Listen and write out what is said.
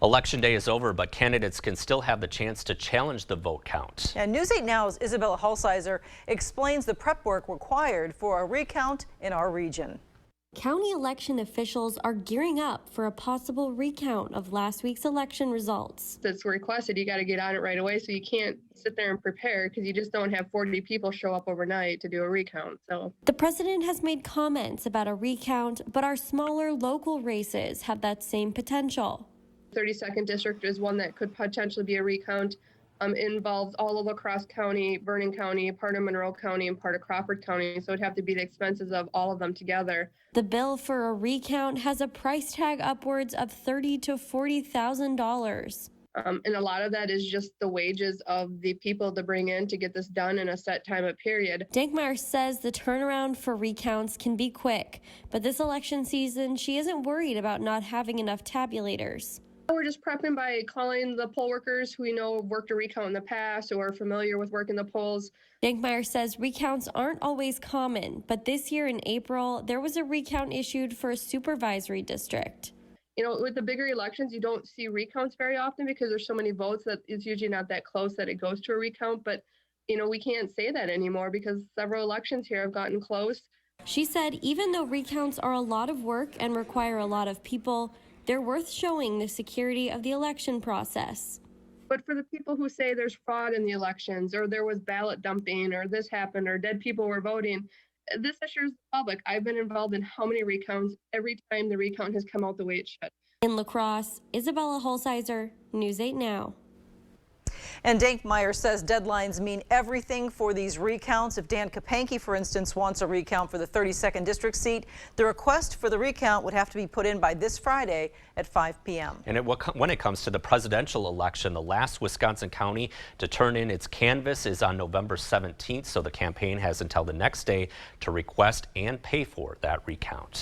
Election day is over, but candidates can still have the chance to challenge the vote count. And News 8 Now's Isabella Hulsizer explains the prep work required for a recount in our region. County election officials are gearing up for a possible recount of last week's election results. It's requested, you got to get on it right away, so you can't sit there and prepare because you just don't have 40 people show up overnight to do a recount. So the president has made comments about a recount, but our smaller local races have that same potential. 32nd district is one that could potentially be a recount. It involves all of Crosse County, Vernon County, part of Monroe County, and part of Crawford County, so it'd have to be the expenses of all of them together. The bill for a recount has a price tag upwards of $30,000 to $40,000. And a lot of that is just the wages of the people to bring in to get this done in a set time of period. Dankmeyer says the turnaround for recounts can be quick, but this election season, she isn't worried about not having enough tabulators. We're just prepping by calling the poll workers who we know have worked a recount in the past or are familiar with working the polls. Dankmeyer says recounts aren't always common, but this year in April, there was a recount issued for a supervisory district. You know, with the bigger elections, you don't see recounts very often because there's so many votes that it's usually not that close that it goes to a recount. But, you know, we can't say that anymore because several elections here have gotten close. She said even though recounts are a lot of work and require a lot of people, they're worth showing the security of the election process. But for the people who say there's fraud in the elections or there was ballot dumping or this happened or dead people were voting, this assures the public. I've been involved in how many recounts every time the recount has come out the way it should. In La Crosse, Isabella Hulsizer, News 8 Now. And Dankmeyer says deadlines mean everything for these recounts. If Dan Kapanke, for instance, wants a recount for the 32nd district seat, the request for the recount would have to be put in by this Friday at 5 p.m. And when it comes to the presidential election, the last Wisconsin county to turn in its canvass is on November 17th, so the campaign has until the next day to request and pay for that recount.